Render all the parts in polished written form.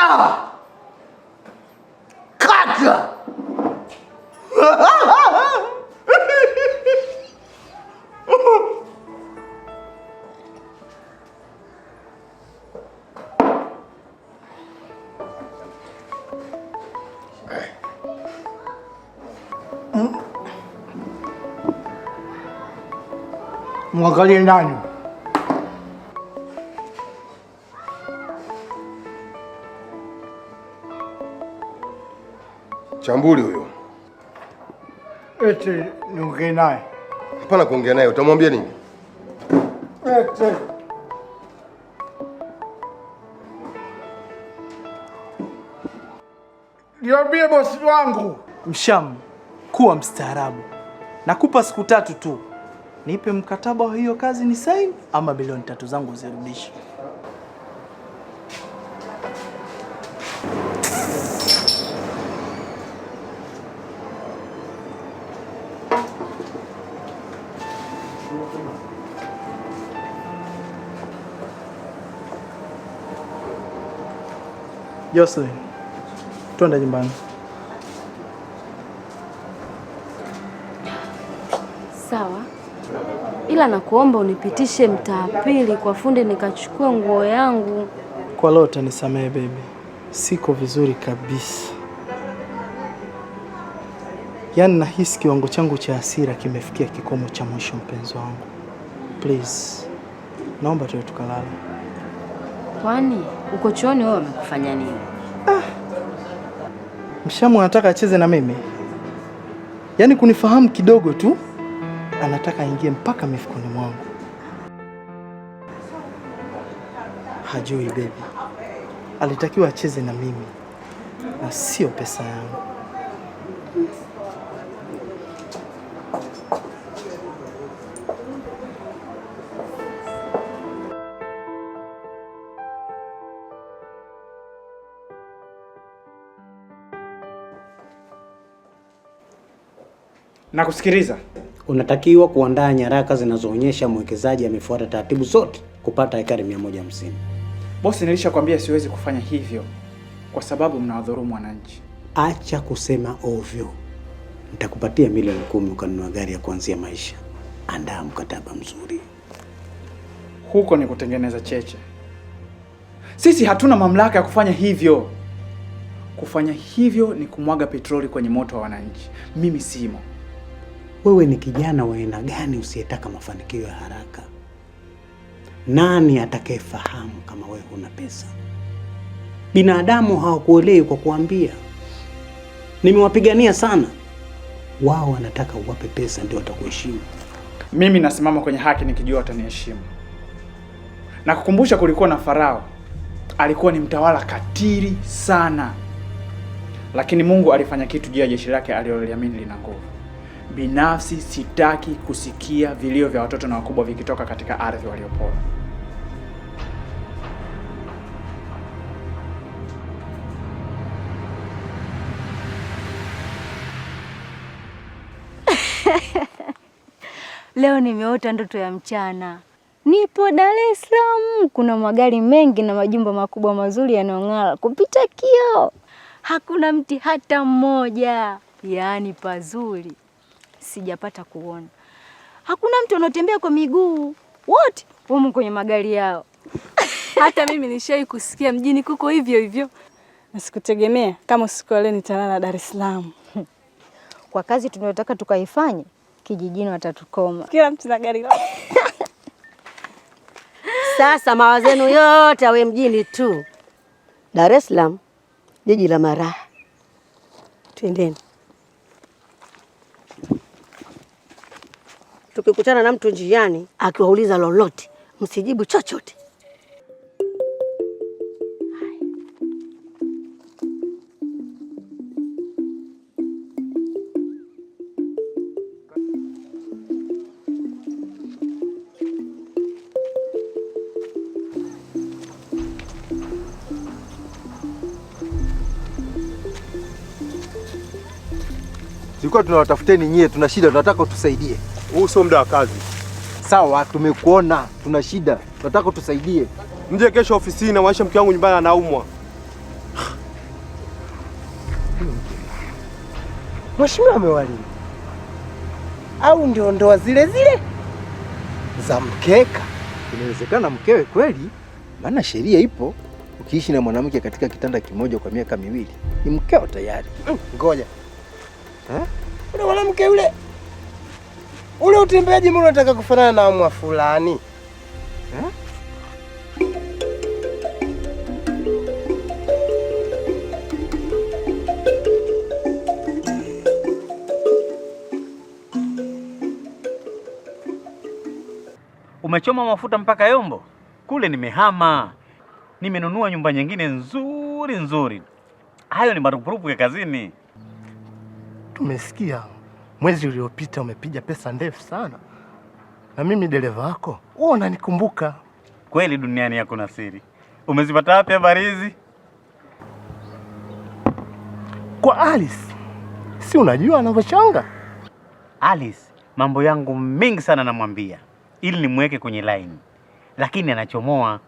Kata! Kata! Mwangalie ndani. Chambuli huyo. Eti niongee naye. Hapana kuongea naye, utamwambia nini? Eti. Niambie bosi wangu. Mshamu, kuwa mstaarabu. Nakupa siku 3 tu. Nipe mkataba wa hiyo kazi ni sign ama bilioni 3 zangu uzirudishe. Jocelyn, twende nyumbani. Sawa, ila nakuomba unipitishe mtaa pili kwa fundi nikachukue nguo yangu. Kwa leo utanisamehe baby, siko vizuri kabisa. Yaani nahisi kiwango changu cha hasira kimefikia kikomo cha mwisho mpenzi wangu. Please, naomba tuwe tukalala. Kwani uko chooni wewe umekufanya nini? Mshamu anataka acheze na mimi. Yaani kunifahamu kidogo tu anataka aingie mpaka mifukoni mwangu. Hajui baby. Alitakiwa acheze na mimi na sio pesa yangu. Nakusikiliza. Unatakiwa kuandaa nyaraka zinazoonyesha mwekezaji amefuata taratibu zote kupata ekari 150. Bosi, nilishakwambia siwezi kufanya hivyo kwa sababu mnawadhulumu wananchi. Acha kusema ovyo. Nitakupatia milioni 10 ukanunua gari ya kuanzia maisha. Andaa mkataba mzuri. Huko ni kutengeneza cheche. Sisi hatuna mamlaka ya kufanya hivyo. Kufanya hivyo ni kumwaga petroli kwenye moto wa wananchi. Mimi simo. Wewe ni kijana wa aina gani usiyetaka mafanikio ya haraka? Nani atakayefahamu kama wewe huna pesa? Binadamu hawakuelewi kwa kuambia. Nimewapigania sana. Wao wanataka uwape pesa ndio watakuheshimu. Mimi nasimama kwenye haki nikijua wataniheshimu. Na kukumbusha kulikuwa na Farao. Alikuwa ni mtawala katili sana. Lakini Mungu alifanya kitu juu ya jeshi lake aliloliamini lina nguvu. Binafsi sitaki kusikia vilio vya watoto na wakubwa vikitoka katika ardhi waliopora. Leo nimeota ndoto ya mchana. Nipo Dar es Salaam, kuna magari mengi na majumba makubwa mazuri yanayong'ara kupita kioo. Hakuna mti hata mmoja, yaani pazuri. Sijapata kuona. Hakuna mtu anotembea kwa miguu. Wote wamo kwenye magari yao. Hata mimi nishai kusikia mjini kuko hivyo hivyo. Na sikutegemea kama siku leo nitalala Dar es Salaam. Kwa kazi tunayotaka tukaifanye, kijijini watatukoma. Kila mtu na gari lake. Sasa mawazo yenu yote awe mjini tu. Dar es Salaam, jiji la maraha. Twendeni. Tukikutana na mtu njiani akiwauliza lolote, msijibu chochote. Tulikuwa tunawatafuteni nyie, tuna shida, tunataka utusaidie. Huu sio muda wa kazi. Sawa, tumekuona, tuna shida, tunataka utusaidie. Mje kesho ofisini na mwaisha mke wangu nyumbani anaumwa. Mheshimiwa amewalini au ndio ndoa zile zile za mkeka? Inawezekana mkewe kweli, maana sheria ipo. Ukiishi na mwanamke katika kitanda kimoja kwa miaka 2 ni mkeo tayari. Ngoja. Ule mwanamke ule utembeaji mbona unataka kufanana na mwa fulani? Umechoma mafuta mpaka Yombo? Kule nimehama. Nimenunua nyumba nyingine nzuri. Hayo ni marupurupu ya kazini. Tumesikia mwezi uliopita umepiga pesa ndefu sana. Na mimi dereva wako, wewe unanikumbuka. Kweli duniani hakuna siri. Umezipata wapi habari hizi? Kwa Alice. Si unajua anavyochanga? Alice, mambo yangu mengi sana namwambia ili nimweke kwenye line. Lakini anachomoa.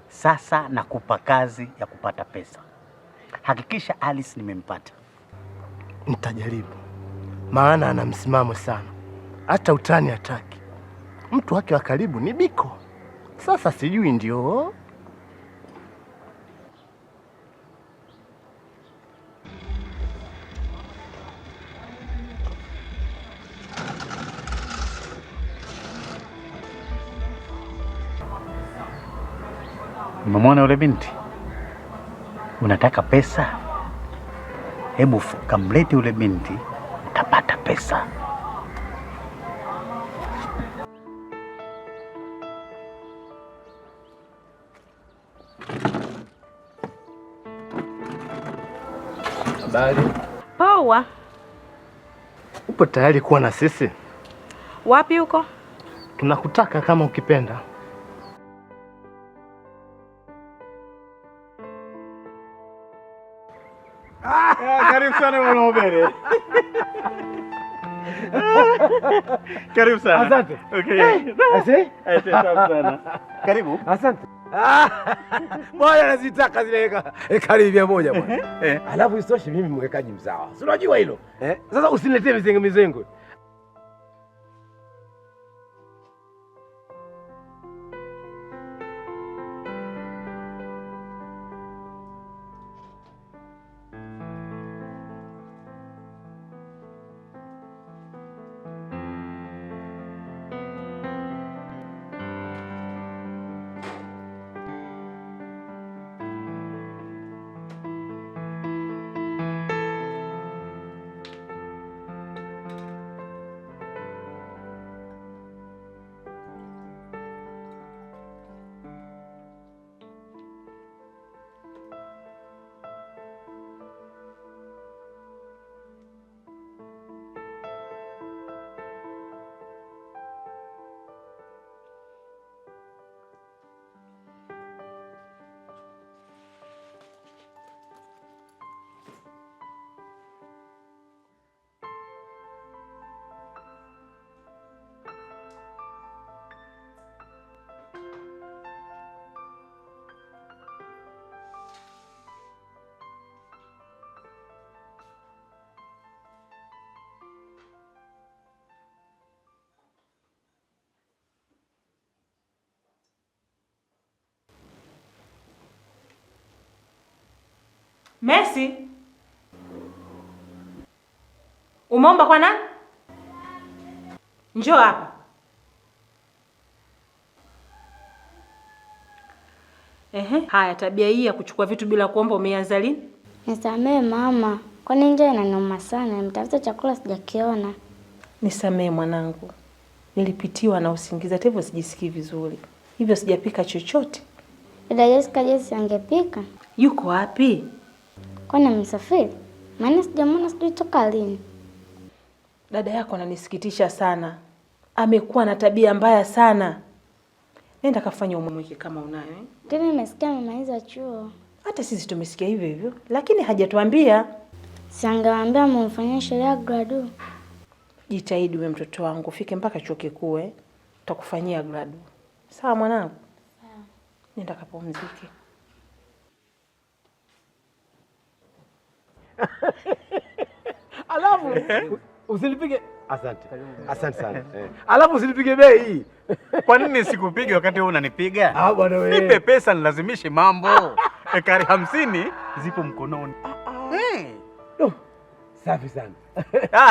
Sasa nakupa kazi ya kupata pesa. Hakikisha Alice nimempata. Nitajaribu. Maana ana msimamo sana. Hata utani hataki. Mtu wake wa karibu ni Biko. Sasa sijui ndio. Umemwona yule binti? Unataka pesa? Hebu kamlete yule binti, utapata pesa. Habari. Poa. Upo tayari kuwa na sisi? Wapi huko? Tunakutaka kama ukipenda. Karibu sana Mwanobere. Karibu sana. Asante. Okay. Asante sana. Karibu. Asante. Bwana nazitaka zile kali 100 bwana. Alafu isitoshe mimi mwekaji mzawa. Si unajua hilo? Sasa usiniletee mizengo. Messi, umeomba kwa nani? Njoo hapa. Haya, tabia hii ya kuchukua vitu bila kuomba umeanza lini? Nisamee mama, kwani njaa inaniuma sana, nimetafuta chakula sijakiona. Nisamee mwanangu, nilipitiwa na usingizi, hata hivyo sijisikii vizuri, hivyo sijapika chochote. Dada Jessica Jesse angepika. Yuko wapi? Kwani amesafiri? Maana sijamwona sijui toka lini. Dada yako ananisikitisha sana, amekuwa na tabia mbaya sana. Nenda kafanya umweke kama unayo. Tena nimesikia amemaliza chuo. Hata sisi tumesikia hivyo hivyo, lakini hajatuambia. Si angewaambia mumfanyie sherehe ya gradu. Jitahidi wewe mtoto wangu, ufike mpaka chuo kikuu, tutakufanyia gradu. Sawa mwanangu? Sawa. Nenda kapumzike. Alafu usilipige. Asante sana. Alafu usilipige bei. Kwa nini sikupige wakati wewe unanipiga? Ah bwana wewe. Nipe pesa nilazimishe mambo. Ekari 50 zipo mkononi. Safi sana.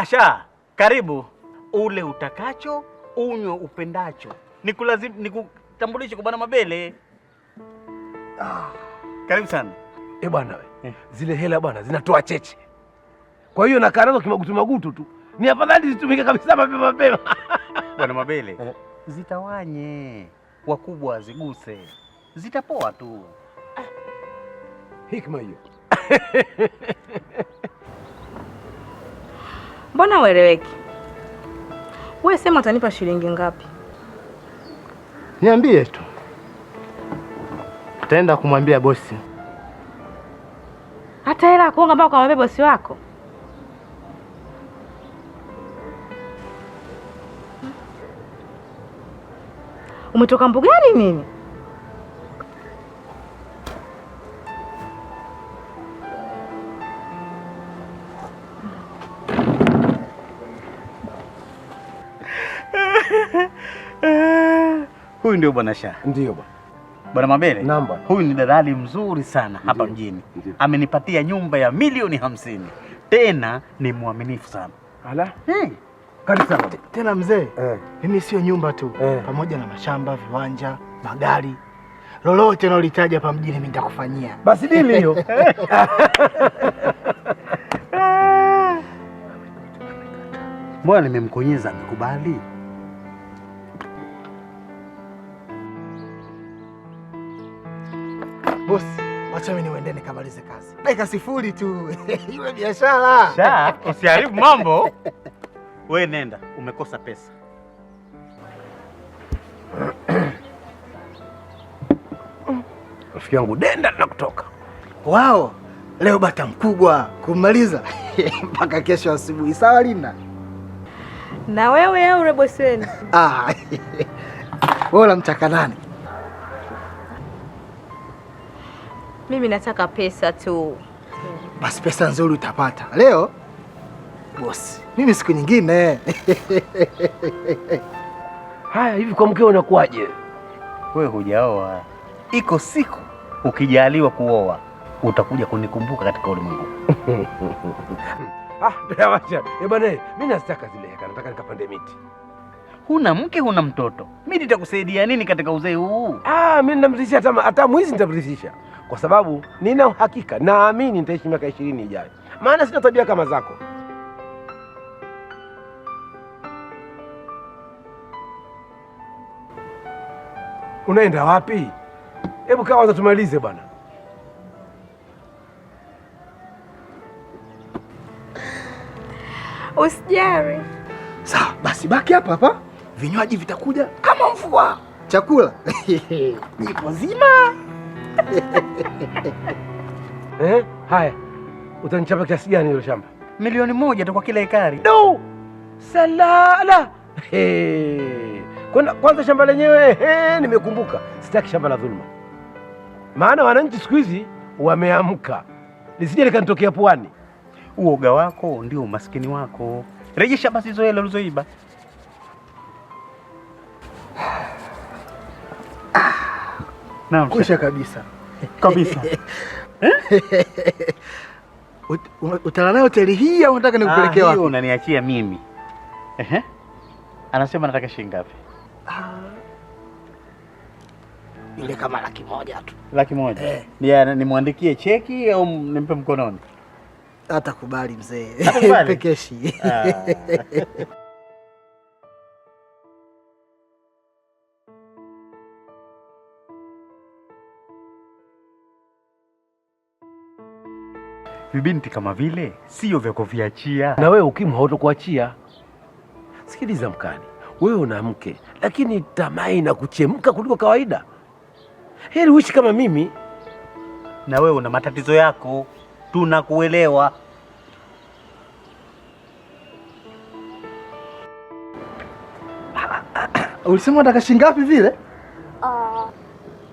Sha, karibu. Ule utakacho, unywe upendacho. Nikutambulishe kwa Bwana Mabele. Karibu sana. Bwana we. Zile hela bwana zinatoa cheche. Kwa hiyo nakaa nazo kimagutu tu. Ni afadhali zitumike kabisa mapema. Bwana Mabele, zitawanye. Wakubwa ziguse. Zitapoa tu. Hikma hiyo. Mbona ueleweki? Wewe sema utanipa shilingi ngapi? Niambie tu. Utaenda kumwambia bosi. Hata hela ya kuonga mpaka kumwambia bosi wako? Umetoka mbugani nini? Huyu ndio Bwana Sha. Ndio bwana. Bwana Mabele. Namba. Huyu ni dalali mzuri sana hapa mjini. Amenipatia nyumba ya milioni 50. Tena ni mwaminifu sana. Ala? Karibu sana. Tena mzee, mimi sio nyumba tu, pamoja na mashamba, viwanja, magari. Lolote unalolitaja hapa mjini mimi nitakufanyia. Basi dili hiyo. Mbona nimemkonyeza amekubali? Bosi, wacha mimi niende nikamalize kazi. Dakika 0 tu. Iwe biashara. Sha, usiharibu mambo. Wewe nenda, umekosa pesa. Rafiki yangu denda na kutoka. Wao, leo bata mkubwa kumaliza mpaka kesho asubuhi. Sawa Linda? Na wewe au ule bosi wenu? Wewe unamtaka nani? Mimi nataka pesa tu. Basi pesa nzuri utapata. Leo bosi, mimi siku nyingine. Haya, hivi kwa mkeo unakuaje? Wewe hujaoa. Iko siku ukijaliwa kuoa utakuja kunikumbuka katika ulimwengu. Wacha. Bwana, mimi nasitaka zile heka, nataka nikapande miti. Huna mke, huna mtoto. Mimi nitakusaidia nini katika uzee huu? Mimi ninamridhisha hata mwizi nitamridhisha. Kwa sababu nina uhakika, naamini nitaishi miaka 20 ijayo. Maana sina tabia kama zako. Unaenda wapi? Hebu kaa kwanza tumalize bwana. Usijali. Sawa, basi baki hapa hapa. Vinywaji vitakuja kama mvua. Chakula nipo zima. Haya. Utanichapa kiasi gani hilo shamba? Milioni 1 tu kwa kila ekari. No! Salala. Kwanza shamba lenyewe nimekumbuka. Sitaki shamba la dhuluma. Maana wananchi siku hizi wameamka. Lisije likanitokea puani. Uoga wako ndio umaskini wako. Rejesha basi hizo hela ulizoiba. Naam. Kusha kabisa. Kabisa. Utalala hoteli hii au unataka nikupelekea wapi? Hiyo unaniachia mimi. Anasema nataka shilingi ngapi? Ile kama 100,000 tu. 100,000? Nimwandikie cheki au nimpe mkononi? Hatakubali mzee. Hatakubali? Pekeshi. Vibinti kama vile sio vya kuviachia. Na wewe ukimwi hautokuachia. Sikiliza mkali, wewe una mke lakini tamaa inakuchemka kuliko kawaida. Heri uishi kama mimi. Na wewe una matatizo yako, tunakuelewa. Ulisema unataka shilingi ngapi vile?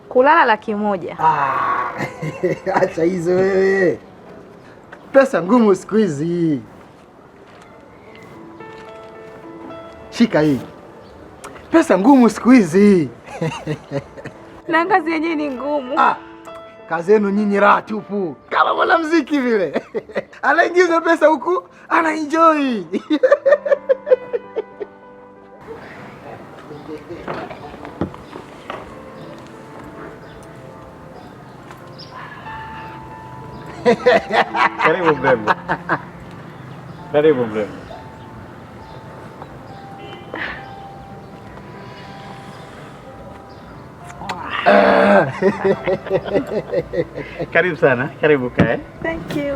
Kulala 100,000. Acha hizo wewe. Pesa ngumu siku hizi. Shika hii. Pesa ngumu siku hizi. Na kazi yenyewe ni ngumu. Kazi yenu nyinyi raha tupu. Kama mwanamuziki vile. Anaingiza pesa huku, ana enjoy. Karibu mrembo. Karibu mrembo. Karibu sana. Karibu kae. Thank you.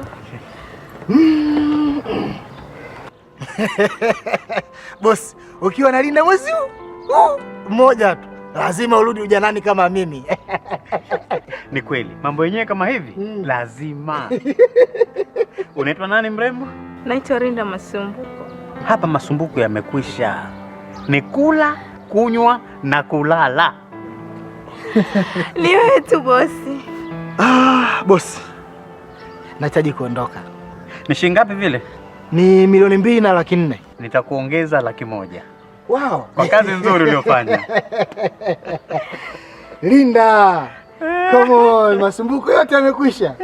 Boss, ukiwa na Linda mwezi huu mmoja tu, lazima urudi ujanani kama mimi. Ni kweli. Mambo yenyewe kama hivi lazima. Unaitwa nani mrembo? Naitwa Linda Masumbuko. Hapa masumbuko yamekwisha. Ni kula, kunywa na kulala. Ni wewe tu bosi. Boss. Nahitaji kuondoka. Ni shilingi ngapi vile? Ni 2.2 na 400,000. Nitakuongeza 100,000. Wow. Kwa kazi nzuri uliyofanya. Linda. Come on, masumbuko yote yamekwisha.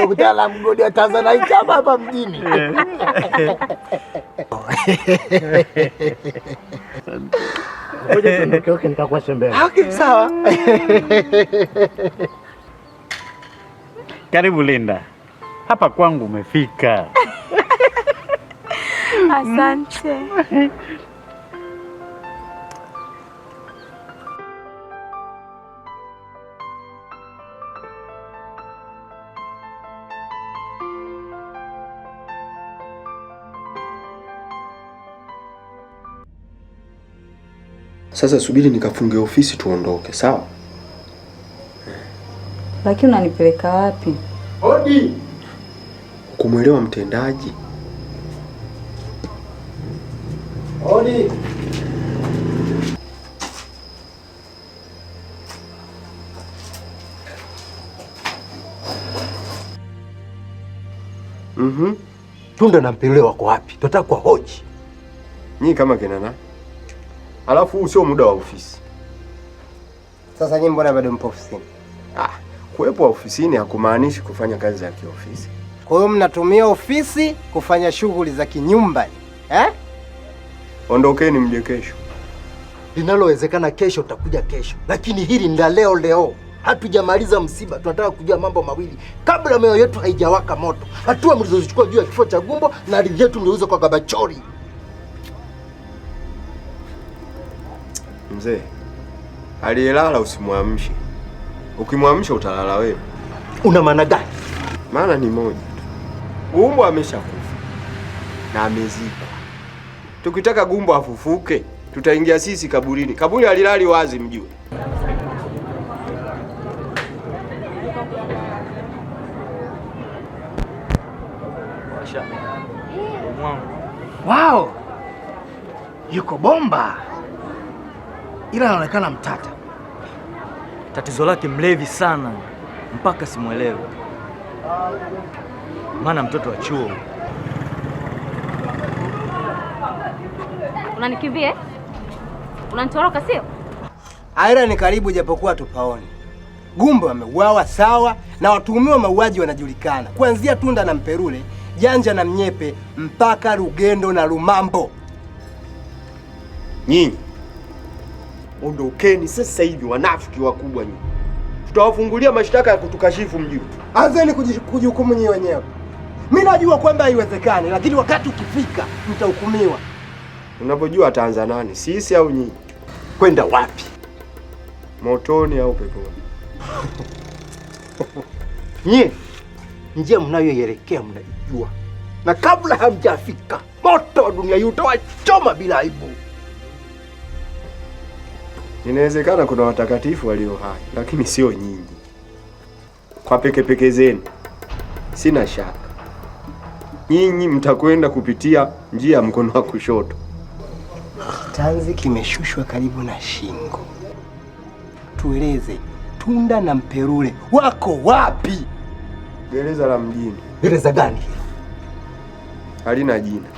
Ukutana mgodi wa Tanzania hapa mjini. Ngoja tuondoke nitakuacha mbele. Okay, sawa. Karibu Linda. Hapa kwangu umefika. Asante. Sasa subiri nikafunge ofisi tuondoke, sawa? Lakini unanipeleka wapi? Hodi. Kumwelewa mtendaji. Hodi. Tunda na Mpelule wako wapi? Tunataka kwa hoji. Nyinyi kama kina nani? Alafu huu sio muda wa ofisi. Sasa nyinyi mbona bado mpo ofisini? Kuwepo ofisini hakumaanishi kufanya kazi za kiofisi. Kwa hiyo mnatumia ofisi kufanya shughuli za kinyumbani, eh? Ondokeni mje kesho. Linalowezekana kesho utakuja kesho. Lakini hili ndio leo. Hatujamaliza msiba, tunataka kujua mambo mawili kabla mioyo yetu haijawaka moto. Hatua mlizozichukua juu ya kifo cha Gumbo na ardhi yetu mliuza kwa Gabachori. Mzee, aliyelala usimwamshe. Ukimwamsha utalala wewe. Una maana gani? Maana ni moja tu. Gumbo ameshakufa na amezikwa. Tukitaka Gumbo afufuke, tutaingia sisi kaburini. Kaburi alilali wazi mjue. Wow! Yuko bomba. Ila anaonekana mtata. Tatizo lake mlevi sana mpaka simuelewe. Maana mtoto wa chuo. Unanikimbia? Unanitoroka sio? Aira ni karibu japokuwa tupaoni. Gumbo ameuawa sawa na watuhumiwa mauaji wanajulikana. Kuanzia Tunda na Mpelule, Janja na Mnyepe mpaka Rugendo na Lumambo. Nyinyi ondokeni sasa hivi, wanafiki wakubwa nyinyi. Tutawafungulia mashtaka ya kutukashifu mjini. Anzeni kujihukumu nyinyi wenyewe. Mimi najua kwamba haiwezekani, lakini wakati ukifika mtahukumiwa. Unapojua ataanza nani? Sisi au nyinyi? Kwenda wapi? Motoni au peponi? Nyie njia mnayoelekea mnaijua. Na kabla hamjafika, moto wa dunia hii utawachoma bila aibu. Inawezekana kuna watakatifu walio hai, lakini sio nyinyi. Kwa peke zenu, sina shaka nyinyi mtakwenda kupitia njia ya mkono wa kushoto. Tanzi kimeshushwa karibu na shingo. Tueleze, Tunda na Mpelule wako wapi? Gereza la mjini. Gereza gani hilo? Halina jina.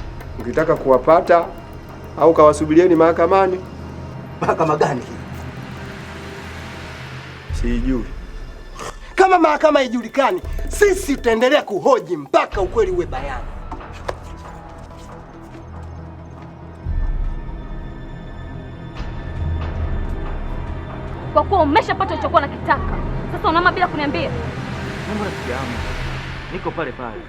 Ukitaka kuwapata au kawasubirieni mahakamani? Mahakama gani? Sijui. Kama mahakama haijulikani, sisi tutaendelea kuhoji mpaka ukweli uwe bayana. Kwa kuwa umeshapata ulichokuwa nakitaka, sasa unaama bila kuniambia. Mambo rafiki yangu, niko pale pale.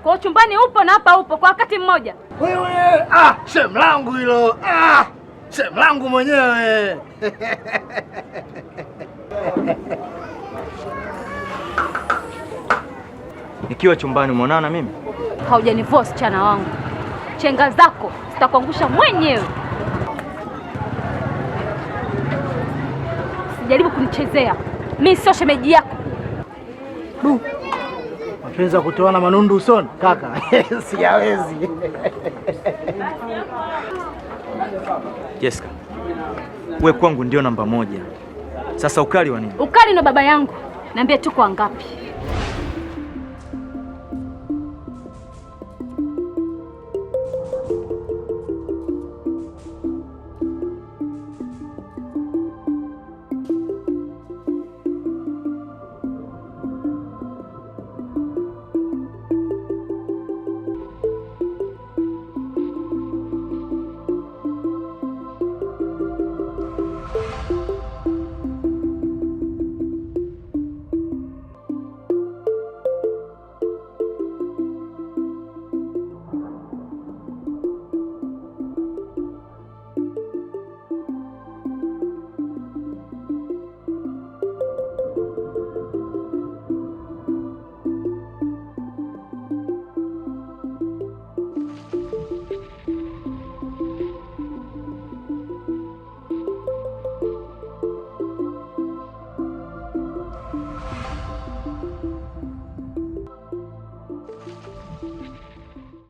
Kwa chumbani upo na hapa upo kwa wakati mmoja. Wewe, shem langu hilo. Shem langu mwenyewe. Nikiwa chumbani umeonana mimi? Haujanivua msichana wangu. Chenga zako zitakuangusha mwenyewe. Sijaribu kunichezea. Mimi sio shemeji yako. Mapenzi ya kutoana manundu usoni kaka. Siyawezi. Jessica, wewe kwangu ndio namba 1. Sasa ukali wa nini? Ukali ndo baba yangu. Niambie tuko wangapi?